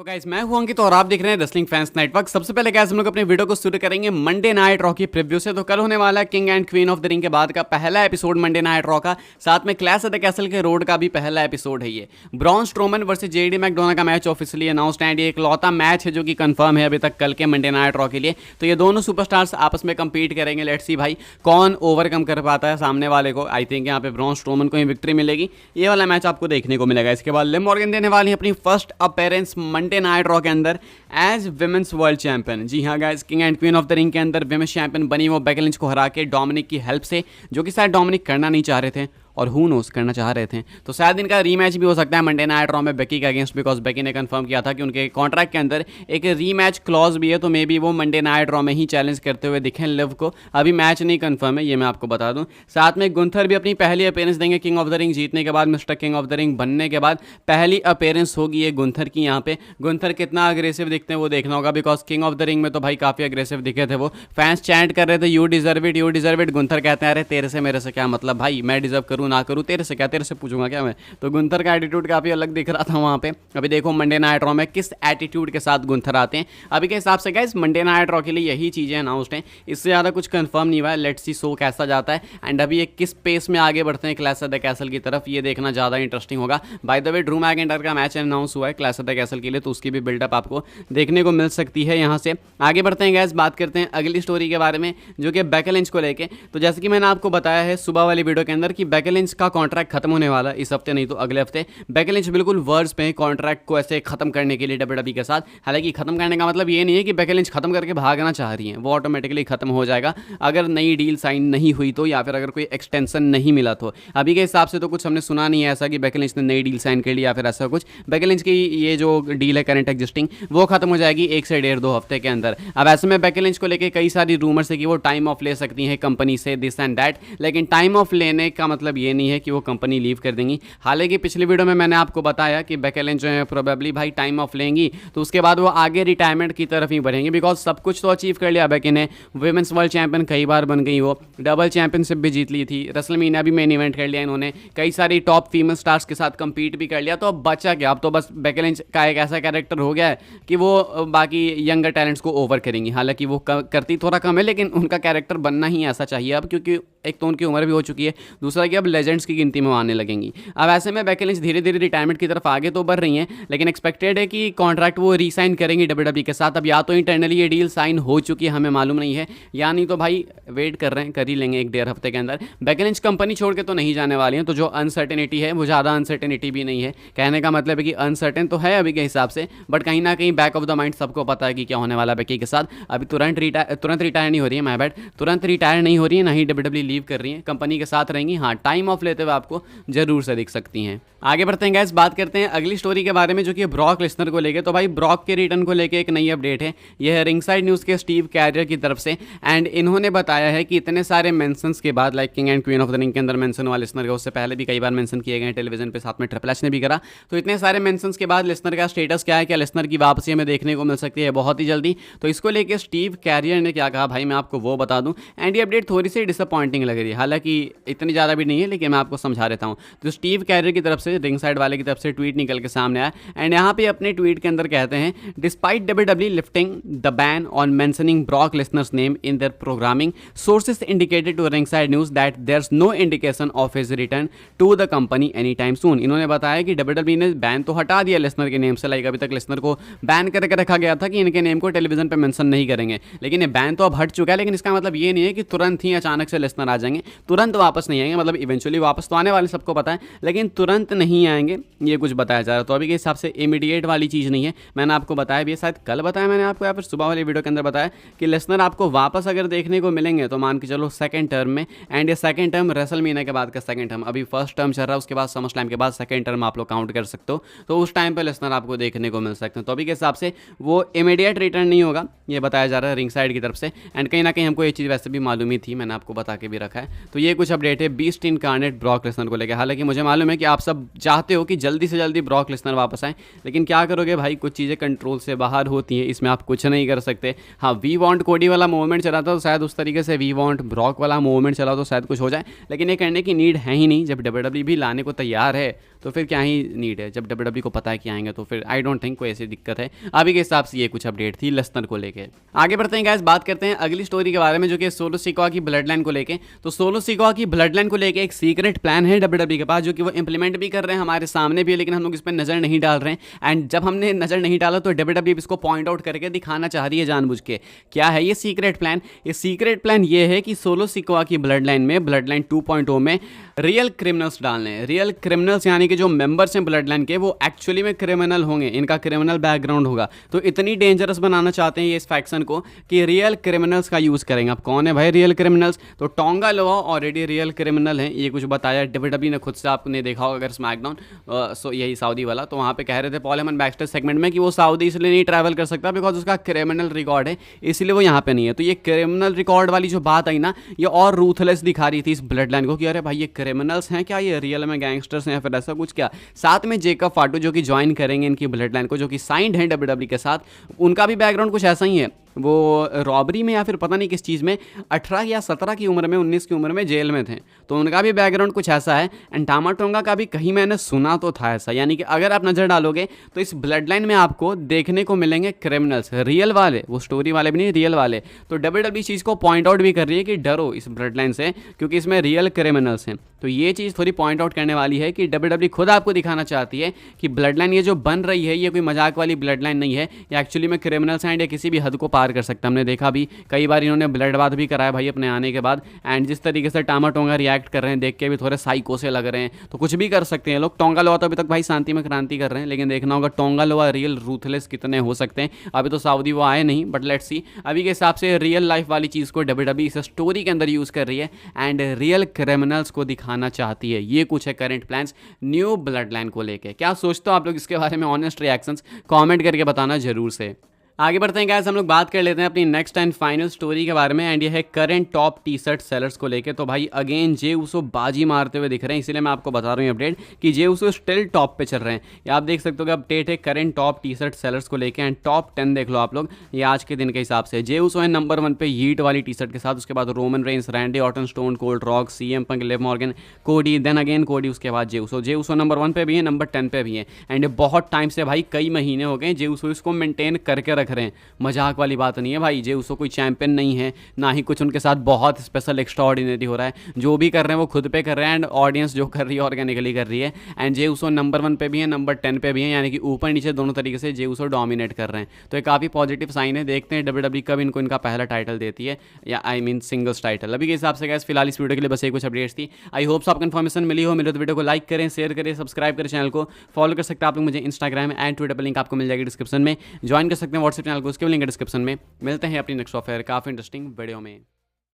तो गाइस मैं हूं अंकित और आप देख रहे हैं रेसलिंग फैंस नेटवर्क। सबसे पहले गाइस हम लोग अपने वीडियो को शुरू करेंगे मंडे नाइट रॉ की प्रीव्यू से। तो कल होने वाला है king and queen of the ring के बाद का पहला एपिसोड मंडे नाइट रॉ का, साथ में क्लैश एट द कैसल के रोड का भी पहला एपिसोड है ये। Braun Strowman versus JD McDonagh का मैच ऑफिशियली अनाउंस्ड एंड ये इकलौता मैच है जो कि कंफर्म है अभी तक कल के मंडे नाइट रॉ के लिए। तो ये दोनों सुपरस्टार्स आपस में कंपीट करेंगे। लेट्स सी भाई कौन ओवरकम कर पाता है सामने वाले को। आई थिंक यहाँ पे ब्रॉन स्ट्रोमन को ही विक्ट्री मिलेगी। ये वाला मैच आपको देखने को मिलेगा। इसके बाद लिव मॉर्गन देने वाली है अपनी first appearance Monday night raw के अंदर एज विमेंस वर्ल्ड चैंपियन। जी हाँ guys, king and queen of the ring के अंदर विमेंस चैंपियन बनी वो बेकी लिंच को हरा के डोमिनिक की हेल्प से, जो कि शायद डोमिनिक करना नहीं चाह रहे थे और हु नोस करना चाह रहे थे। तो शायद इनका रीमैच भी हो सकता है मंडे नाइट रॉ में बेकी के अगेंस्ट, बिकॉज बेकी ने कंफर्म किया था कि उनके कॉन्ट्रैक्ट के अंदर एक रीमैच क्लॉज भी है। तो मे बी वो मंडे नाइट रॉ में ही चैलेंज करते हुए दिखें लिव को। अभी मैच नहीं कंफर्म है, ये मैं आपको बता दूं। साथ में गुंथर भी अपनी पहली अपीयरेंस देंगे किंग ऑफ द रिंग जीतने के बाद। Mister king of the ring बनने के बाद पहली अपीयरेंस होगी ये गुंथर की। यहाँ पे गुंथर कितना अग्रेसिव दिखते हैं वो देखना होगा, because king of the ring में तो भाई काफ़ी अग्रेसिव दिखे थे वो। फैंस चैंट कर रहे थे you deserve it, you deserve it. Gunther कहते हैं अरे तेरे से मेरे से क्या मतलब भाई, मैं डिजर्व करूँ ना करूँ तेरे से क्या, तेरे से पूछूंगा क्या मैं। तो गुंथर का एटीट्यूड काफी अलग दिख रहा था वहां पे। अभी देखो मंडे नाइट रॉ में किस एटीट्यूड के साथ गुंथर आते हैं। अभी के हिसाब से गाइस मंडे नाइट रॉ के लिए यही चीजें अनाउंस्ड हैं, इससे ज्यादा कुछ कंफर्म नहीं हुआ है। लेट्स सी शो कैसा जाता है एंड अभी ये किस पेस में आगे बढ़ते हैं क्लैश एट द कैसल की तरफ, ये देखना ज्यादा इंटरेस्टिंग होगा। By the way Drew McIntyre का मैच अनाउंस हुआ है क्लैश एट द कैसल के लिए, तो उसकी भी बिल्डअप आपको देखने को मिल सकती है। यहाँ से आगे बढ़ते हैं गाइस, बात करते हैं अगली स्टोरी के बारे में जो कि बेकी लिंच को लेके। तो जैसे कि मैंने आपको बताया है सुबह वाली वीडियो के अंदर कि बेकी लिंच का कॉन्ट्रैक्ट खत्म होने वाला इस हफ्ते, नहीं तो अगले हफ्ते। बेकी लिंच बिल्कुल वर्ड्स पे कॉन्ट्रैक्ट को ऐसे खत्म करने के लिए डब्ल्यूडब्ल्यूई के साथ। हालांकि खत्म करने का मतलब ये नहीं है कि बेकी लिंच खत्म करके भागना चाह रही हैं, वो ऑटोमेटिकली खत्म हो जाएगा अगर नई डील साइन नहीं हुई तो, या फिर अगर कोई एक्सटेंशन नहीं मिला तो। अभी के हिसाब से तो कुछ हमने सुना नहीं है ऐसा कि बेकी लिंच ने नई डील साइन कर ली या फिर ऐसा कुछ। बेकी लिंच की ये जो डील है करंट एग्जिस्टिंग वो खत्म हो जाएगी 1 से 1.5-2 हफ्ते के अंदर। अब ऐसे में बेकी लिंच को लेकर कई सारी रूमर्स है कि वो टाइम ऑफ ले सकती हैं कंपनी से, दिस एंड दैट। लेकिन टाइम ऑफ लेने का मतलब ये नहीं है कि वो कंपनी लीव कर देंगी। हालांकि पिछली वीडियो में मैंने आपको बताया कि बेकी लिंच जो है प्रोबेबली भाई टाइम ऑफ लेंगी तो उसके बाद वो आगे रिटायरमेंट की तरफ ही बढ़ेंगी, बिकॉज सब कुछ तो अचीव कर लिया बेकी ने। वुमेन्स वर्ल्ड चैंपियन कई बार बन गई, वो डबल चैंपियनशिप भी जीत ली थी, रेसलमेनिया भी मेन इवेंट कर लिया इन्होंने, कई सारी टॉप फीमेल स्टार्स के साथ कंपीट भी कर लिया। तो अब बचा क्या, अब तो बस बेकी लिंच का एक ऐसा कैरेक्टर हो गया है कि वो बाकी यंगर टैलेंट्स को ओवर करेंगी। हालांकि वो करती थोड़ा कम है, लेकिन उनका कैरेक्टर बनना ही ऐसा चाहिए अब, क्योंकि एक तो उनकी उम्र भी हो चुकी है, दूसरा कि अब लेजेंड्स की गिनती में आने लगेंगी। अब ऐसे में बेकी लिंच धीरे धीरे रिटायरमेंट की तरफ आगे तो बढ़ रही हैं, लेकिन एक्सपेक्टेड है कि कॉन्ट्रैक्ट वो रीसाइन करेंगी डब्ल्यूडब्ल्यूई के साथ। अब या तो इंटरनली ये डील साइन हो चुकी है, हमें मालूम नहीं है, या नहीं तो भाई वेट कर रहे हैं, कर ही लेंगे 1-1.5 हफ्ते के अंदर। बेकी लिंच कंपनी छोड़ के तो नहीं जाने वाली हैं, तो जो अनसर्टेनिटी है वो ज़्यादा अनसर्टेनिटी भी नहीं है। कहने का मतलब है कि अनसर्टेन तो है अभी के हिसाब से, बट कहीं ना कहीं बैक ऑफ द माइंड सबको पता है कि क्या होने वाला बेकी के साथ। अभी तुरंत रिटायर नहीं हो रही है, माय बैड, तुरंत रिटायर नहीं हो रही है, ना ही डब्ल्यूडब्ल्यूई लीव कर रही है, कंपनी के साथ रहेंगी। हाँ, टाइम ऑफ लेते हुए आपको जरूर से दिख सकती हैं। आगे बढ़ते हैं गाइस, बात करते हैं अगली स्टोरी के बारे में जो कि ब्रॉक लेसनर को लेके। तो भाई ब्रॉक के रिटर्न को लेके एक नई अपडेट है, यह है रिंगसाइड न्यूज़ के स्टीव कैरियर की तरफ से। एंड इन्होंने बताया है कि इतने सारे मेंशंस के बाद, like king and queen of the ring के अंदर मेंशन हुआ लेसनर का, उससे पहले भी कई बार मेंशन किए गए टेलीविजन पे, साथ में ट्रिपल एच ने भी करा। तो इतने सारे मेंशंस के बाद लेसनर का स्टेटस क्या है, क्या लेसनर की वापसी हमें देखने को मिल सकती है बहुत ही जल्दी। तो इसको लेकर स्टीव कैरियर ने क्या कहा भाई मैं आपको वो बता दूं। एंड ये अपडेट थोड़ी सी डिसअपॉइंटिंग लग रही है, हालांकि इतनी ज़्यादा भी नहीं है, लेकिन मैं आपको समझा देता हूँ। तो स्टीव कैरियर की तरफ से, रिंगसाइड वाले की तरफ से ट्वीट निकल के सामने आया। एंड यहाँ पे अपने ट्वीट के अंदर कहते हैं, despite WWE lifting the ban on mentioning Brock Lesnar's name in their programming, sources indicated to Ringside News that there is no indication of his return to the company any time soon. इन्होंने बताया कि WWE ने ban तो हटा दिया Lesnar के name से, like अभी तक लेसनर को बैन करके रखा गया था कि इनके नेम को टेलीविजन पे मेंशन नहीं करेंगे, लेकिन ये बैन तो अब हट चुका है। लेकिन इसका मतलब ये नहीं है कि तुरंत ही अचानक से लेसनर आ जाएंगे, तुरंत वापस नहीं आएंगे। मतलब इवेंचुअली वापस तो आने वाले सबको पता है, लेकिन तुरंत नहीं आएंगे, ये कुछ बताया जा रहा है। तो अभी के हिसाब से इमीडिएट वाली चीज़ नहीं है। मैंने आपको बताया भी, शायद कल बताया मैंने आपको, या फिर सुबह वाली वीडियो के अंदर बताया कि लेसनर आपको वापस अगर देखने को मिलेंगे तो मान के चलो सेकंड टर्म में। एंड ये सेकंड टर्म रेसलमेनिया के बाद का सेकंड टर्म, अभी फर्स्ट टर्म चल रहा है, उसके बाद समरस्लैम के बाद सेकंड टर्म आप लोग काउंट कर सकते हो। तो उस टाइम पर लेसनर आपको देखने को मिल सकते हैं। तो अभी के हिसाब से वो इमीडिएट रिटर्न नहीं होगा, ये बताया जा रहा है रिंग साइड की तरफ से। एंड कहीं ना कहीं हमको ये चीज़ वैसे भी मालूम ही थी, मैंने आपको बता के भी रखा है। तो ये कुछ अपडेट है बीस्ट इन कार्नेट ब्रॉक लेसनर को लेकर। हालांकि मुझे मालूम है कि आप सब चाहते हो कि जल्दी से जल्दी ब्रॉक लेसनर वापस आए, लेकिन क्या करोगे भाई, कुछ चीज़ें कंट्रोल से बाहर होती हैं, इसमें आप कुछ नहीं कर सकते। हाँ, वी वांट कोडी वाला मूवमेंट चला था तो शायद उस तरीके से वी वांट ब्रॉक वाला मूवमेंट चला तो शायद कुछ हो जाए, लेकिन ये करने की नीड है ही नहीं। जब WWE भी लाने को तैयार है तो फिर क्या ही नीड है, जब WWE को पता है कि आएंगे तो फिर आई डोंट थिंक कोई ऐसी दिक्कत है। अभी के हिसाब से ये कुछ अपडेट थी लेसनर को लेके। आगे बढ़ते हैं गाइस, बात करते हैं अगली स्टोरी के बारे में जो कि सोलो सिकोआ की ब्लड लाइन को लेके। तो सोलो सिकोआ की ब्लड लाइन को लेके एक सीक्रेट प्लान है WWE के पास, जो कि वो इंप्लीमेंट भी कर रहे हैं हमारे सामने भी, लेकिन हम लोग इस पर नजर नहीं डाल रहे हैं। एंड जब हमने नजर नहीं डाला तो WWE इसको पॉइंट आउट करके दिखाना चाह रही है जानबूझ के। क्या है ये सीक्रेट प्लान? ये सीक्रेट प्लान ये है कि सोलो सिकोआ की ब्लड लाइन में, ब्लड लाइन 2.0 में रियल क्रिमिनल्स डालने हैं। रियल क्रिमिनल्स यानी कि जो मेंबर्स हैं ब्लड लाइन के, वो एक्चुअली में क्रिमिनल होंगे, इनका क्रिमिनल बैकग्राउंड होगा। तो इतनी डेंजरस बनाना चाहते हैं ये इस फैक्शन को कि रियल क्रिमिनल्स का यूज़ करेंगे। अब कौन है भाई रियल क्रिमिनल्स? तो टोंगा लोआ ऑलरेडी रियल क्रिमिनल हैं, ये कुछ बताया WWE ने खुद से, आपने देखा होगा अगर स्मैकडाउन, सो यही सऊदी वाला। तो वहाँ पे कह रहे थे पॉल हेमन बैकस्टेज सेगमेंट में कि वो सऊदी इसलिए नहीं ट्रैवल कर सकता बिकॉज उसका क्रिमिनल रिकॉर्ड है, इसलिए वो यहाँ पे नहीं है। तो ये क्रिमिनल रिकॉर्ड वाली जो बात आई ना, ये और रूथलेस दिखा रही थी इस ब्लड लाइन को कि अरे भाई ये क्रिमिनल्स हैं क्या, ये रियल में गैंगस्टर्स हैं या फिर ऐसा कुछ क्या। साथ में जेकब फाटू जो कि ज्वाइन करेंगे इनकी ब्लड लाइन को, जो कि साइंड हैं WWE के साथ, उनका भी बैकग्राउंड कुछ ऐसा ही है। वो रॉबरी में या फिर पता नहीं किस चीज़ में 18 या 17 की उम्र में, 19 की उम्र में जेल में थे, तो उनका भी बैकग्राउंड कुछ ऐसा है। एंड टामा टोंगा का भी कहीं मैंने सुना तो था ऐसा। यानी कि अगर आप नज़र डालोगे तो इस ब्लड लाइन में आपको देखने को मिलेंगे क्रिमिनल्स, रियल वाले, वो स्टोरी वाले भी नहीं, रियल वाले। तो WWE चीज़ को पॉइंट आउट भी कर रही है कि डरो इस ब्लड लाइन से, क्योंकि इसमें रियल क्रिमिनल्स हैं। तो ये चीज़ थोड़ी पॉइंट आउट करने वाली है कि WWE खुद आपको दिखाना चाहती है कि ब्लड लाइन ये जो बन रही है, ये कोई मजाक वाली ब्लड लाइन नहीं है, ये एक्चुअली में क्रिमिनल्स हैं, या किसी भी हद को पार कर सकता है। हमने देखा भी कई बार इन्होंने ब्लड बाथ भी कराया भाई अपने आने के बाद। एंड जिस तरीके से टामा टोंगा रिएक्ट कर रहे हैं देख के भी थोड़े साइको से लग रहे हैं, तो कुछ भी कर सकते हैं लोग। टोंगा लोआ तो अभी तक भाई शांति में क्रांति कर रहे हैं, लेकिन देखना होगा टोंगा लोआ रियल रूथलेस कितने हो सकते हैं। अभी तो सऊदी वो आए नहीं, बट लेट्स सी। अभी के हिसाब से रियल लाइफ वाली चीज़ को WWE इस स्टोरी के अंदर यूज़ कर रही है एंड रियल क्रिमिनल्स को दिखाना चाहती है। ये कुछ है current plans new blood line को लेके। क्या सोचते हो आप लोग इसके बारे में? ऑनेस्ट रिएक्शंस कमेंट करके बताना जरूर से। आगे बढ़ते हैं गाइस, हम लोग बात कर लेते हैं अपनी नेक्स्ट एंड फाइनल स्टोरी के बारे में, एंड ये है current top T shirt sellers को लेके। तो भाई अगेन जे उसो बाजी मारते हुए दिख रहे हैं, इसलिए मैं आपको बता रहा हूँ अपडेट कि जे उसो स्टिल टॉप पे चल रहे हैं। ये आप देख सकते हो कि अपडेट है current top T shirt sellers को लेके, एंड टॉप 10 देख लो आप लोग ये आज के दिन के हिसाब से। जे उसो है नंबर 1 पे हीट वाली टी शर्ट के साथ, उसके बाद Roman Reigns, Randy Orton, stone cold, rock, CM पंक, लिव मॉर्गन, कोडी, देन अगेन कोडी, उसके बाद जे उसो नंबर 1 पे भी है, नंबर 10 पे भी है। एंड बहुत टाइम से भाई कई महीने हो गए जे उसो इसको मेंटेन करके रख रहे हैं। मजाक वाली बात नहीं है भाई, जे उसो कोई चैंपियन नहीं है, ना ही कुछ उनके साथ बहुत स्पेशल एक्स्ट्रा ऑर्डिनरी हो रहा है। जो भी कर रहे हैं वो खुद पे कर रहे हैं, एंड ऑडियंस जो कर रही है ऑर्गेनिकली कर रही है। एंड जे उसो नंबर 1 पे भी है, नंबर 10 पे भी है, यानी कि ऊपर नीचे दोनों तरीके से जे उसो डोमिनेट कर रहे हैं। तो एक काफ़ी पॉजिटिव साइन है। देखते हैं WWE कब इनको इनका पहला टाइटल देती है, या आई मीन सिंगल्स टाइटल। अभी के हिसाब से गाइस फिलहाल इस वीडियो के लिए बस ये कुछ अपडेट्स थी। आई होप आपको इन्फॉर्मेशन मिली हो। मिले तो वीडियो को लाइक करें, शेयर करें, सब्सक्राइब करें, चैनल को फॉलो कर सकते हैं आप लोग मुझे इंस्टाग्राम एंड ट्विटर पर, लिंक आपको मिल जाएगी डिस्क्रिप्शन में। ज्वाइन कर सकते हैं व्हाट्सएप चैनल को, उसके भी लिंक डिस्क्रिप्शन में। मिलते हैं अपनी नेक्स्ट ऑफर काफ़ी इंटरेस्टिंग वीडियो में।